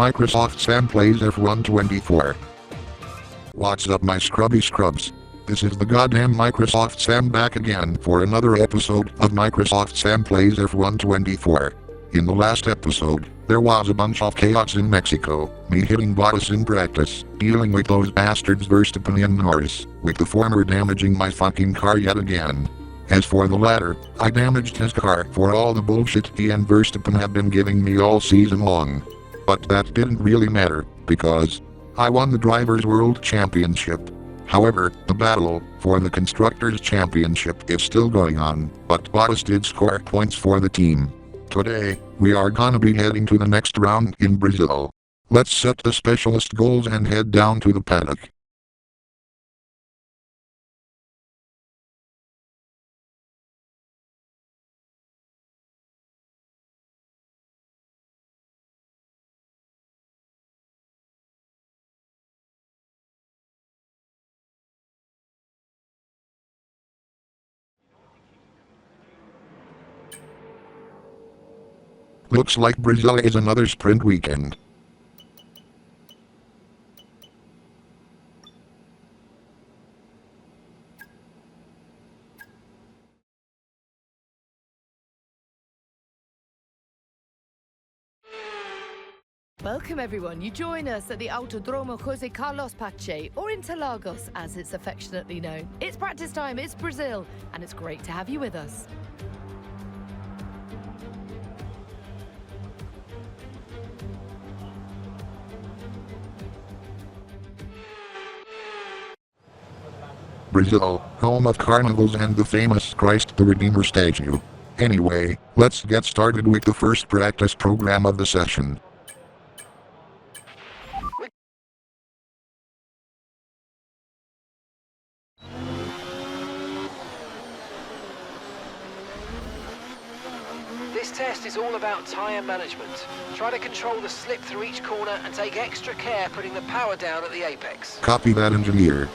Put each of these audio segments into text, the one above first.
Microsoft Sam Plays F1 24. What's up my scrubby scrubs? This is the goddamn Microsoft Sam back again for another episode of Microsoft Sam Plays F1 24. In the last episode, there was a bunch of chaos in Mexico, me hitting Bottas in practice, dealing with those bastards Verstappen and Norris, with the former damaging my fucking car yet again. As for the latter, I damaged his car for all the bullshit he and Verstappen have been giving me all season long. But that didn't really matter, because I won the Drivers' World Championship. However, the battle for the Constructors Championship is still going on, but Bottas did score points for the team. Today, we are gonna be heading to the next round in Brazil. Let's set the specialist goals and head down to the paddock. Looks like Brazil is another sprint weekend. Welcome everyone, you join us at the Autodromo Jose Carlos Pache, or Interlagos as it's affectionately known. It's practice time, it's Brazil, and it's great to have you with us. Brazil, home of carnivals and the famous Christ the Redeemer statue. Anyway, let's get started with the first practice program of the session. This test is all about tyre management. Try to control the slip through each corner and take extra care putting the power down at the apex. Copy that, engineer.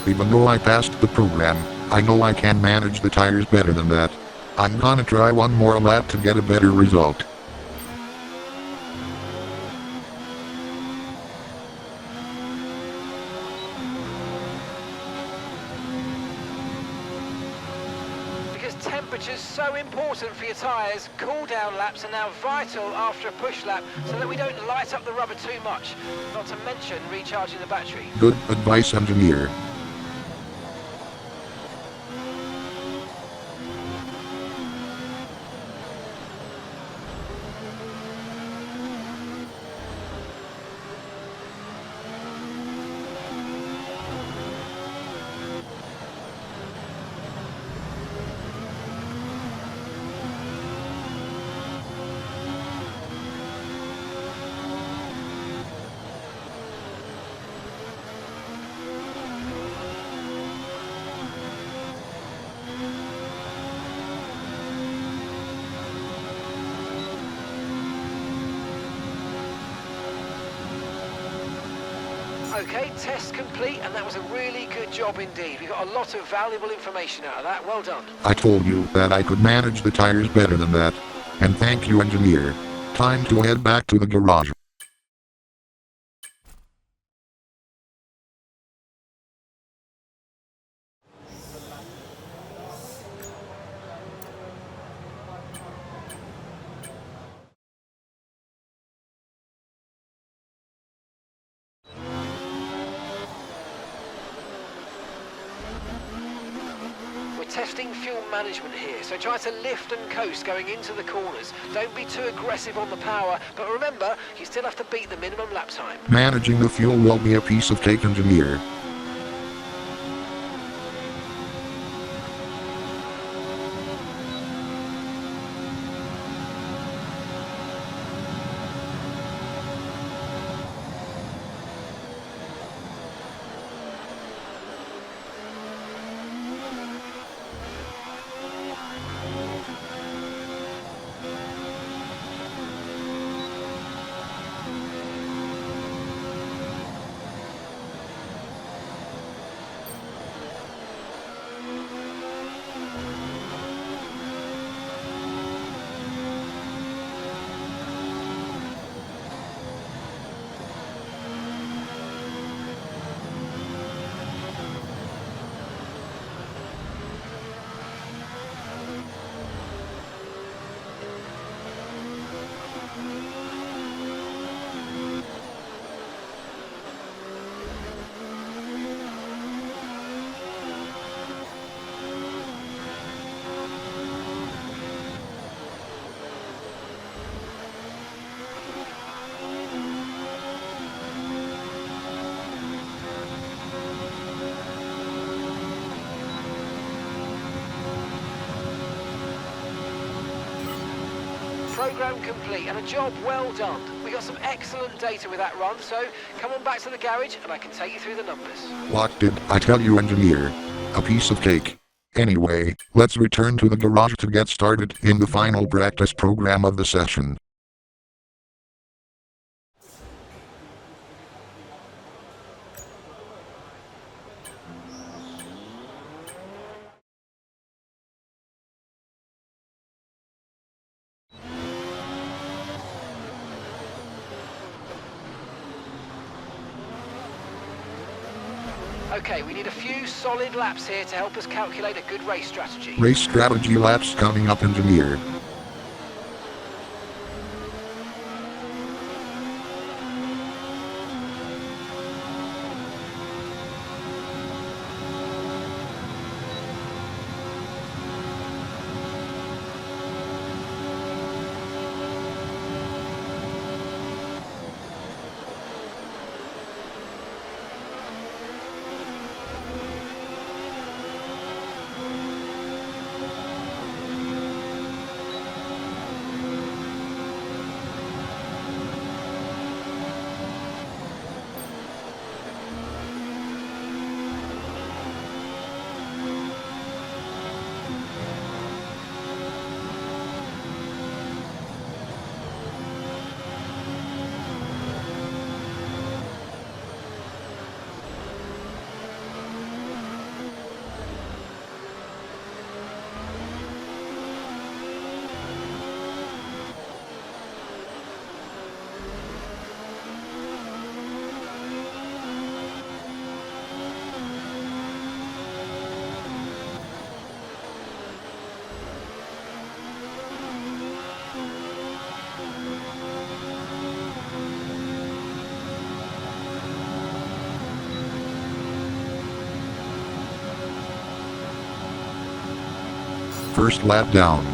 Even though I passed the program, I know I can manage the tires better than that. I'm gonna try one more lap to get a better result. Because temperature's so important for your tyres, cool down laps are now vital after a push lap so that we don't light up the rubber too much. Not to mention recharging the battery. Good advice, engineer. Okay, test complete, and that was a really good job indeed. We got a lot of valuable information out of that. Well done. I told you that I could manage the tires better than that. And thank you, engineer. Time to head back to the garage. Testing fuel management here, so try to lift and coast going into the corners. Don't be too aggressive on the power, but remember, you still have to beat the minimum lap time. Managing the fuel will be a piece of cake, engineer. Program complete and a job well done. We got some excellent data with that run, so come on back to the garage and I can take you through the numbers. What did I tell you, engineer? A piece of cake. Anyway, let's return to the garage to get started in the final practice program of the session. Okay, we need a few solid laps here to help us calculate a good race strategy. Race strategy laps coming up, engineer. First lap down.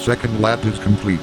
Second lap is complete.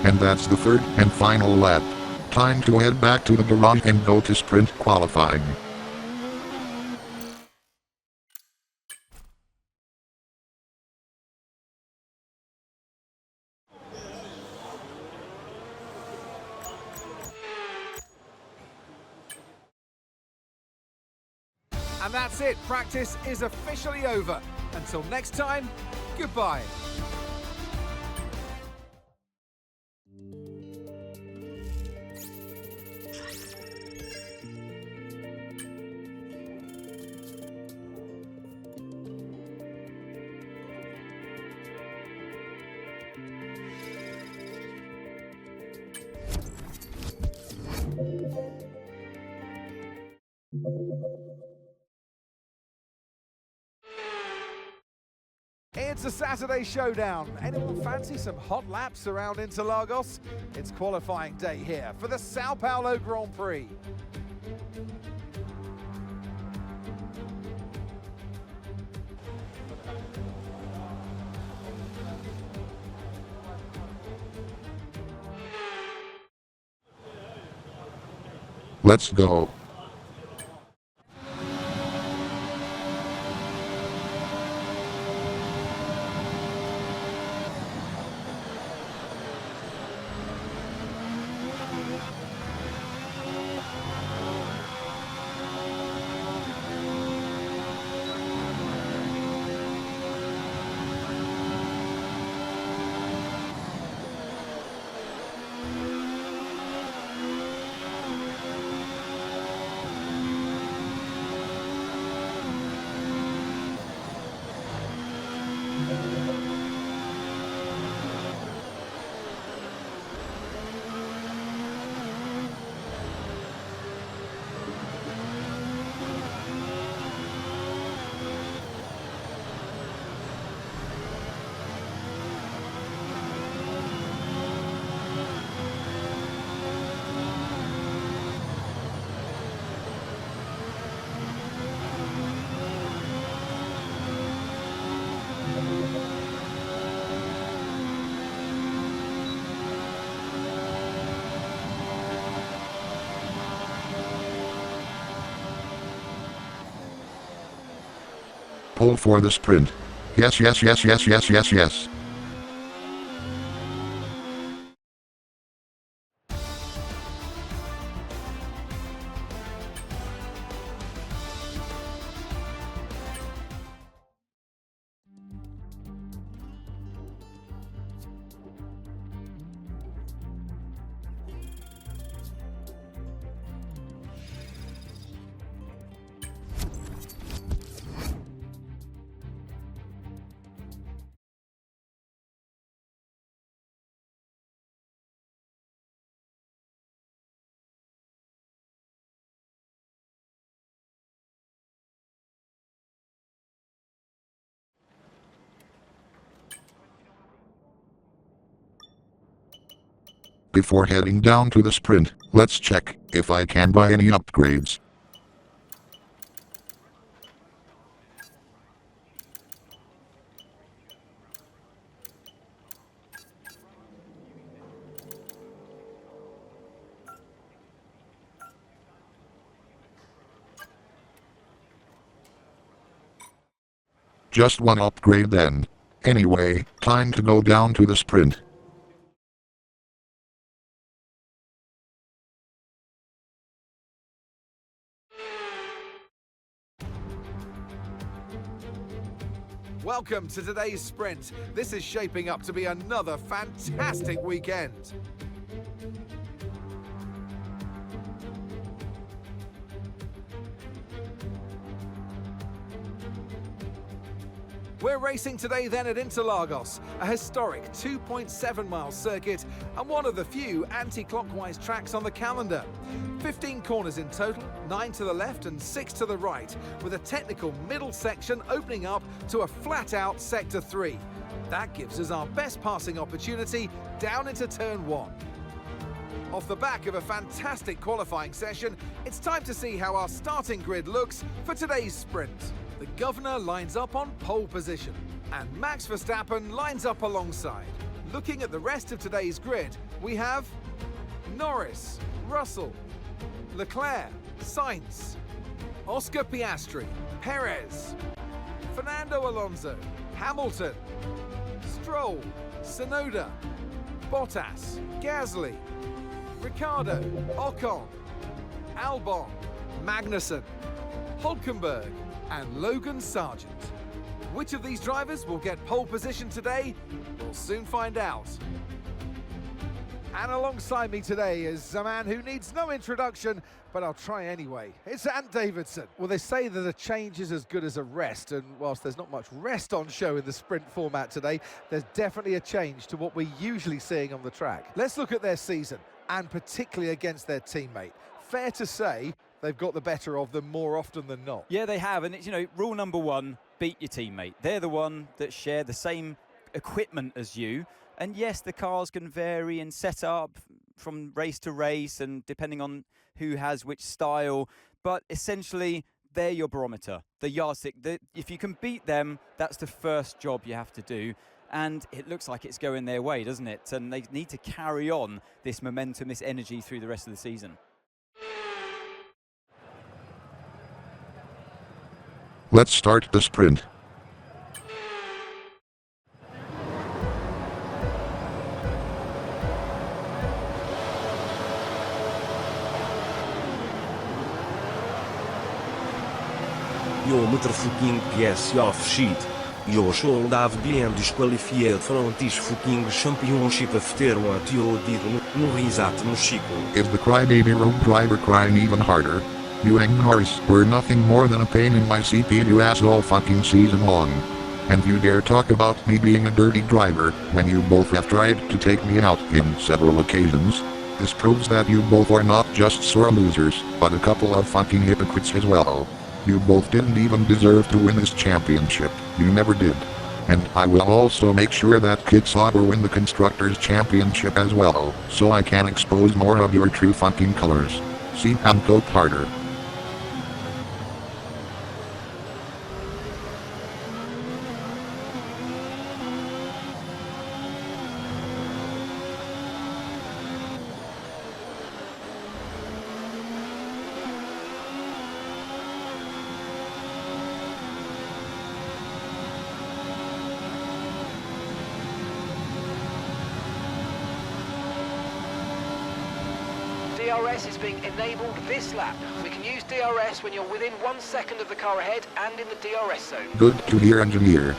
And that's the third and final lap. Time to head back to the garage and go to sprint qualifying. And that's it, practice is officially over. Until next time, goodbye. It's a Saturday showdown. Anyone fancy some hot laps around Interlagos? It's qualifying day here for the Sao Paulo Grand Prix. Let's go. Pole for the sprint. Yes, yes, yes, yes, yes, yes, yes. Before heading down to the sprint, let's check if I can buy any upgrades. Just one upgrade then. Anyway, time to go down to the sprint. Welcome to today's sprint. This is shaping up to be another fantastic weekend. We're racing today then at Interlagos, a historic 2.7 mile circuit and one of the few anti-clockwise tracks on the calendar. 15 corners in total, 9 to the left and 6 to the right, with a technical middle section opening up to a flat-out Sector 3. That gives us our best passing opportunity down into Turn 1. Off the back of a fantastic qualifying session, it's time to see how our starting grid looks for today's sprint. The governor lines up on pole position, and Max Verstappen lines up alongside. Looking at the rest of today's grid, we have Norris, Russell, Leclerc, Sainz, Oscar Piastri, Perez, Fernando Alonso, Hamilton, Stroll, Tsunoda, Bottas, Gasly, Ricciardo, Ocon, Albon, Magnussen, Hülkenberg, and Logan Sargent. Which of these drivers will get pole position today? We'll soon find out. And alongside me today is a man who needs no introduction, but I'll try anyway. It's Ant Davidson. Well, they say that a change is as good as a rest, and whilst there's not much rest on show in the sprint format today, there's definitely a change to what we're usually seeing on the track. Let's look at their season, and particularly against their teammate. Fair to say, they've got the better of them more often than not. Yeah, they have, and it's, rule number one, beat your teammate. They're the one that share the same equipment as you, and yes, the cars can vary and set up from race to race and depending on who has which style, but essentially they're your barometer, the yardstick. If you can beat them, that's the first job you have to do. And it looks like it's going their way, doesn't it? And they need to carry on this momentum, this energy through the rest of the season. Let's start the sprint. Your motherfucking piece of shit. You should have been disqualified from this fucking championship after what you did no at Mexico. Is the crybaby road driver crying even harder? You and Norris were nothing more than a pain in my CPU ass all fucking season long. And you dare talk about me being a dirty driver when you both have tried to take me out in several occasions. This proves that you both are not just sore losers, but a couple of fucking hypocrites as well. You both didn't even deserve to win this championship. You never did. And I will also make sure that Kick Sauber win the Constructors Championship as well, so I can expose more of your true fucking colors. See and go harder. DRS is being enabled this lap. We can use DRS when you're within 1 second of the car ahead and in the DRS zone. Good to hear, engineer.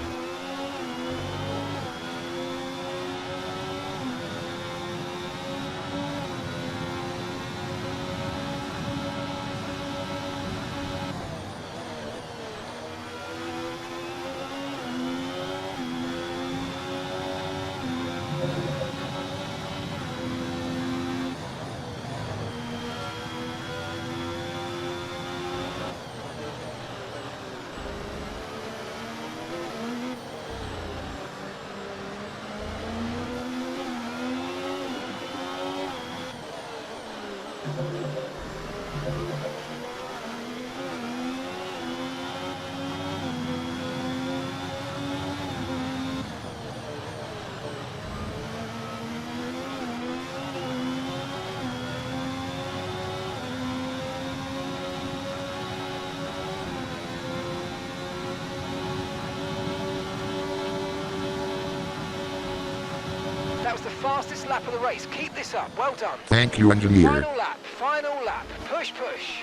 That was the fastest lap of the race. Keep this up. Well done. Thank you, engineer. Final lap. Final lap. Push, push.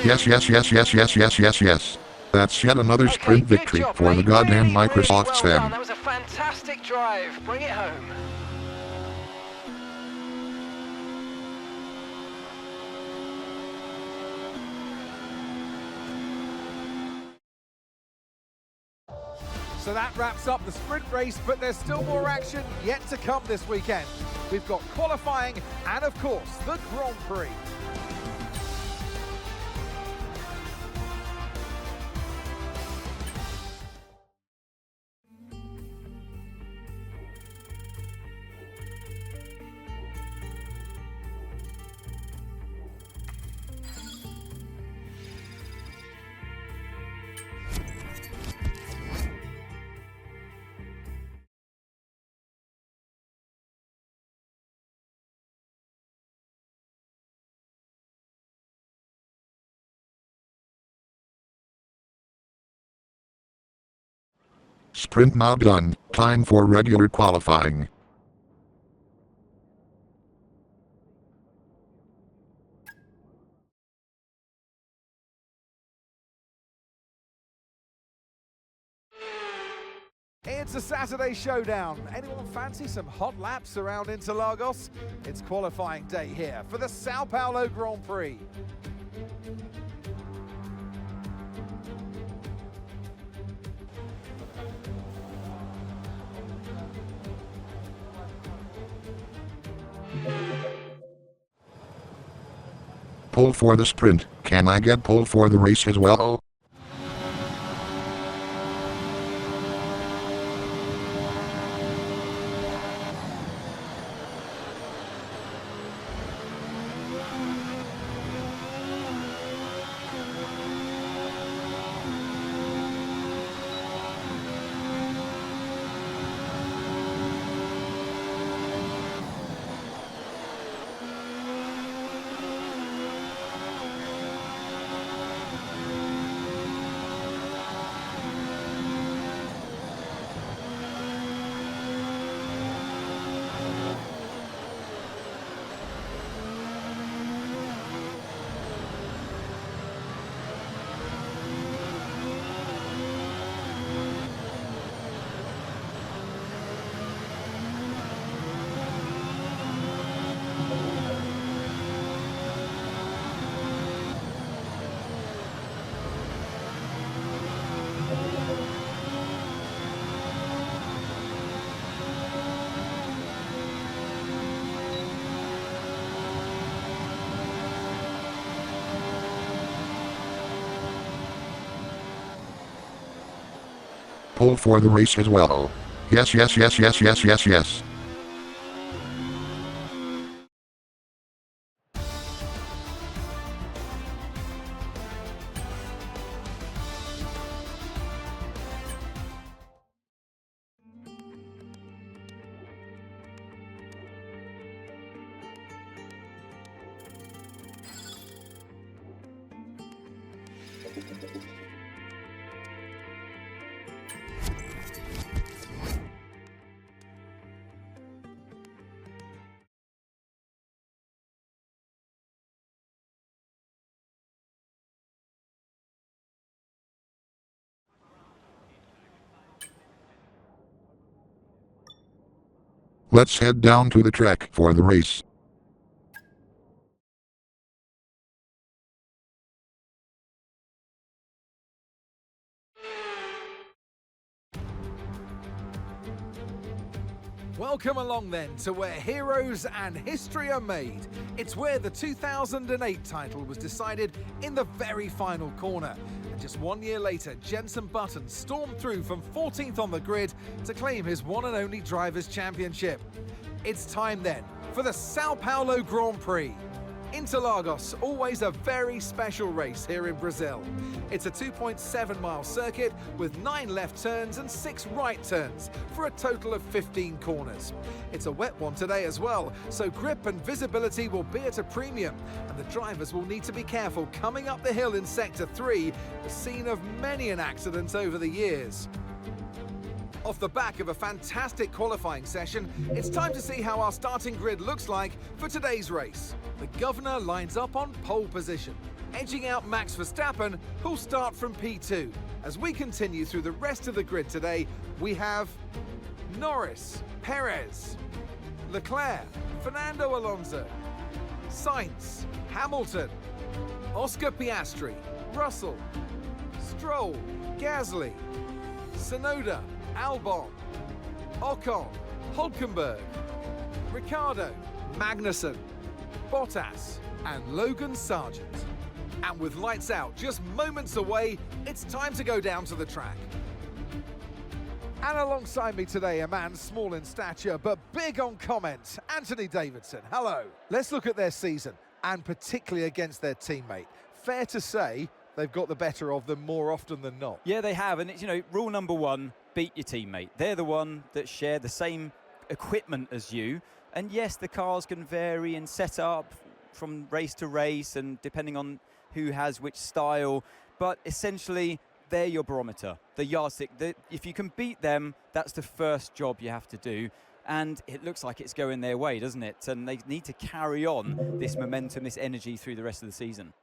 Yes, yes, yes, yes, yes, yes, yes, yes. That's yet another sprint victory job, for the mate. goddamn Really, Microsoft well Sam. done. That was a fantastic drive. Bring it home. So that wraps up the sprint race, but there's still more action yet to come this weekend. We've got qualifying and, of course, the Grand Prix. Sprint now done. Time for regular qualifying. It's a Saturday showdown. Anyone fancy some hot laps around Interlagos? It's qualifying day here for the Sao Paulo Grand Prix. Pole for the sprint. Can I get pole for the race as well? Pole for the race as well. Yes, yes, yes, yes, yes, yes, yes. Let's head down to the track for the race. Welcome along then to where heroes and history are made. It's where the 2008 title was decided in the very final corner. And just 1 year later, Jenson Button stormed through from 14th on the grid to claim his one and only Drivers' Championship. It's time then for the Sao Paulo Grand Prix. Interlagos, always a very special race here in Brazil. It's a 2.7 mile circuit with 9 left turns and 6 right turns for a total of 15 corners. It's a wet one today as well, so grip and visibility will be at a premium, and the drivers will need to be careful coming up the hill in Sector 3, the scene of many an accident over the years. Off the back of a fantastic qualifying session, it's time to see how our starting grid looks like for today's race. The governor lines up on pole position, edging out Max Verstappen, who'll start from P2. As we continue through the rest of the grid today, we have Norris, Perez, Leclerc, Fernando Alonso, Sainz, Hamilton, Oscar Piastri, Russell, Stroll, Gasly, Tsunoda, Albon, Ocon, Hulkenberg, Ricciardo, Magnussen, Bottas, and Logan Sargent. And with lights out just moments away, it's time to go down to the track. And alongside me today, a man small in stature but big on comment, Anthony Davidson. Hello. Let's look at their season, and particularly against their teammate. Fair to say they've got the better of them more often than not. Yeah, they have, and it's, rule number 1, beat your teammate. They're the one that share the same equipment as you, and yes, the cars can vary in setup from race to race and depending on who has which style, but essentially they're your barometer, the yardstick. If you can beat them, that's the first job you have to do, and it looks like it's going their way, doesn't it? And they need to carry on this momentum, this energy through the rest of the season.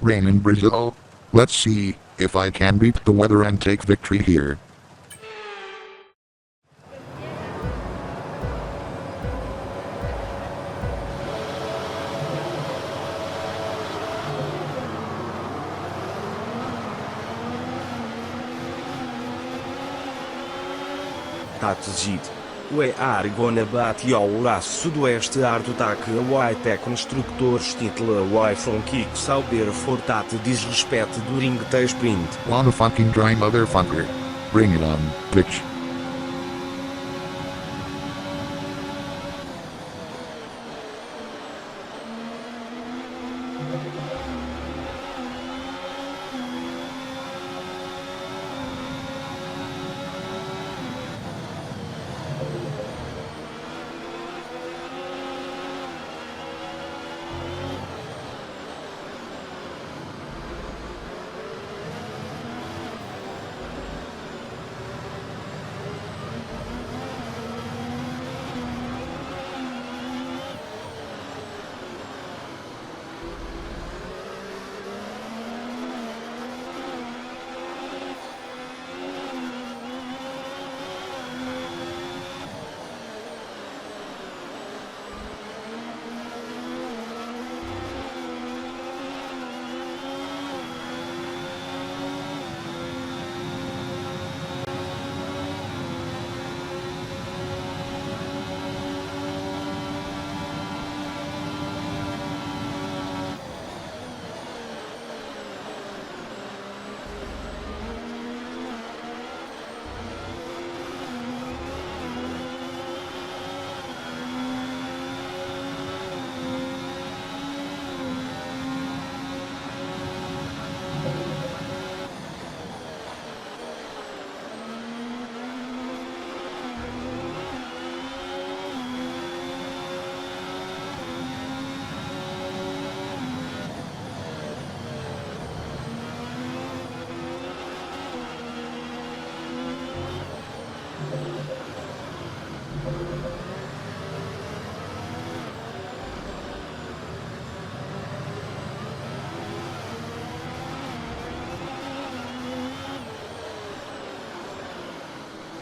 Rain in Brazil. Let's see if I can beat the weather and take victory here. Atzit. We are gonna bat your sudoeste artotak white constructors title Y from Kick Sauber for that disrespect during the sprint. Wanna fucking dry motherfucker. Bring it on, bitch.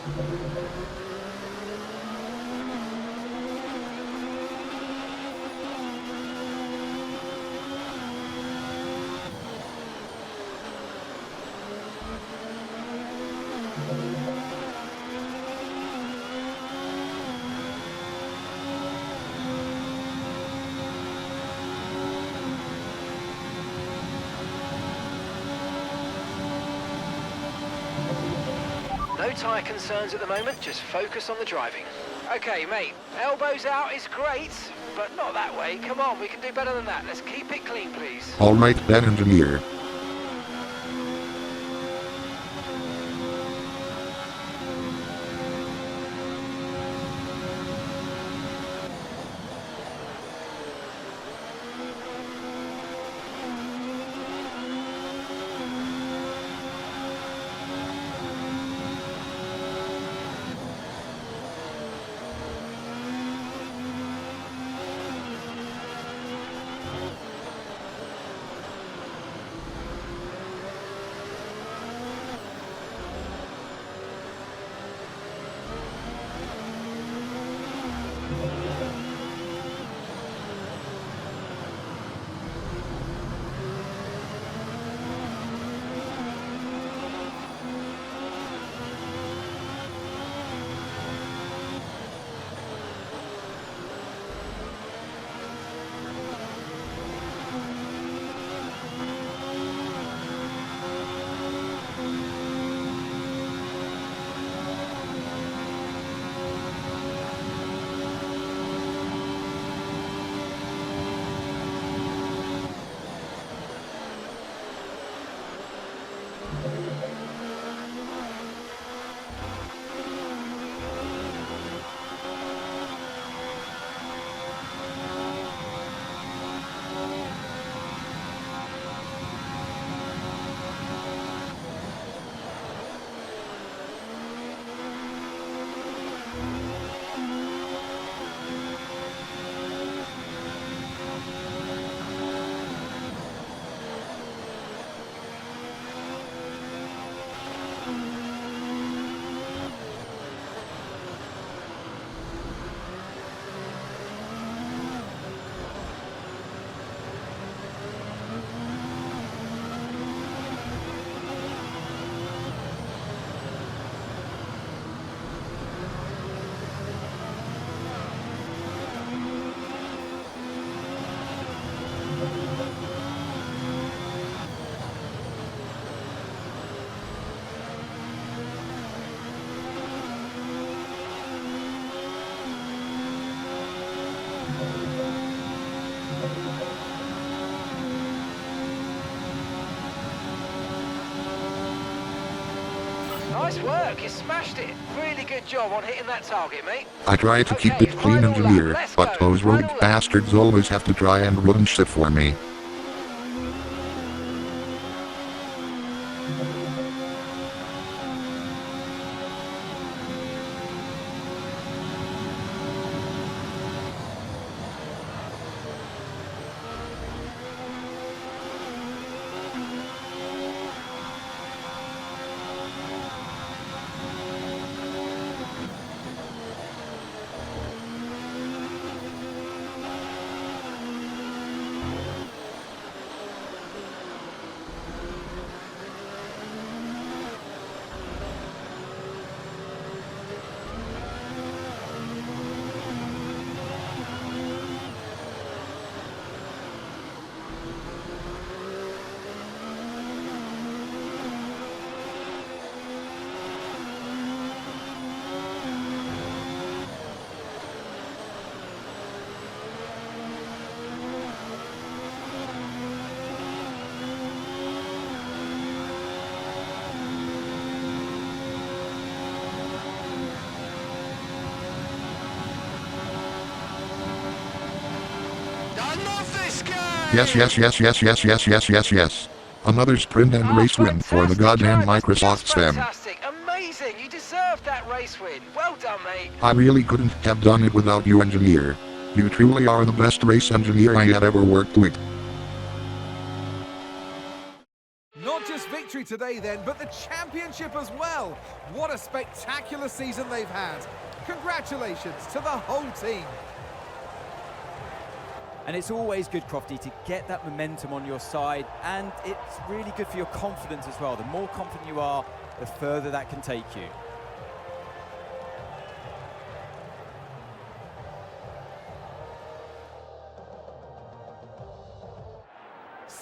No tyre concerns at the moment, just focus on the driving. Okay, mate, elbows out is great, but not that way. Come on, we can do better than that. Let's keep it clean, please. Alright then, engineer. Nice work, you smashed it. Really good job on hitting that target, mate. I try to keep Okay, it clean, final lap, engineer, let's but go. those rogue Final lap. bastards always have to try and ruin shit for me. Yes. Another sprint and race win for the goddamn Microsoft Sam. Fantastic, amazing, you deserved that race win. Well done, mate. I really couldn't have done it without you, engineer. You truly are the best race engineer I had ever worked with. Not just victory today then, but the championship as well. What a spectacular season they've had. Congratulations to the whole team. And it's always good, Crofty, to get that momentum on your side, and it's really good for your confidence as well. The more confident you are, the further that can take you.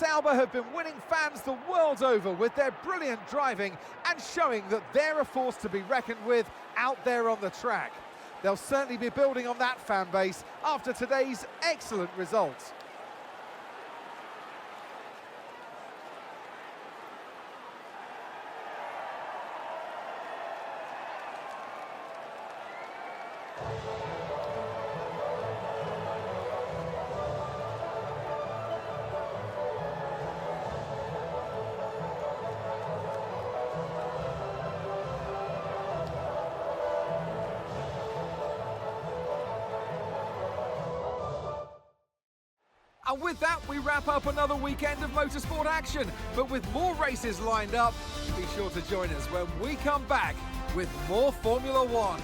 Sauber have been winning fans the world over with their brilliant driving and showing that they're a force to be reckoned with out there on the track. They'll certainly be building on that fan base after today's excellent results. And with that, we wrap up another weekend of motorsport action. But with more races lined up, be sure to join us when we come back with more Formula One.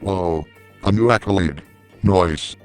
Whoa, a new accolade. Noise.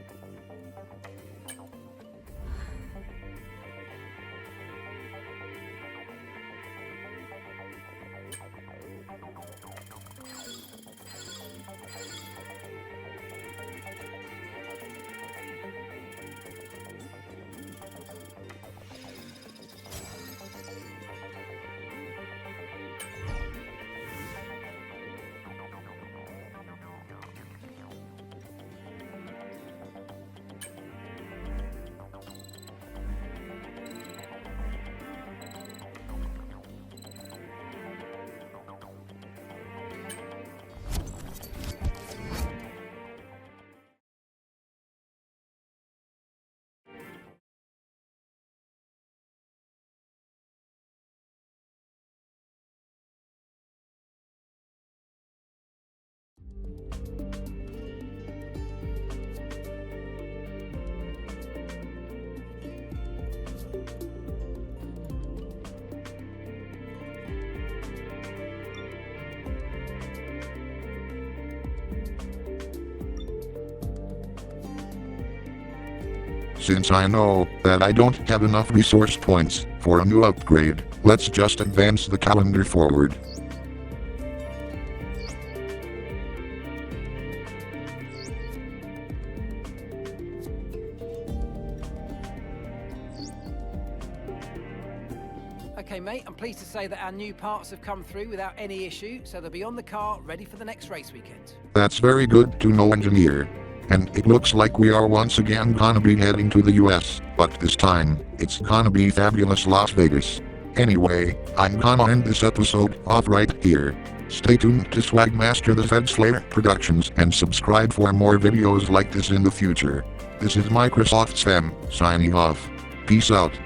Since I know that I don't have enough resource points for a new upgrade, let's just advance the calendar forward. Okay, mate, I'm pleased to say that our new parts have come through without any issue, so they'll be on the car ready for the next race weekend. That's very good to know, engineer. And it looks like we are once again gonna be heading to the US, but this time, it's gonna be fabulous Las Vegas. Anyway, I'm gonna end this episode off right here. Stay tuned to Swagmaster the Fed Slayer Productions and subscribe for more videos like this in the future. This is Microsoft Sam, signing off. Peace out.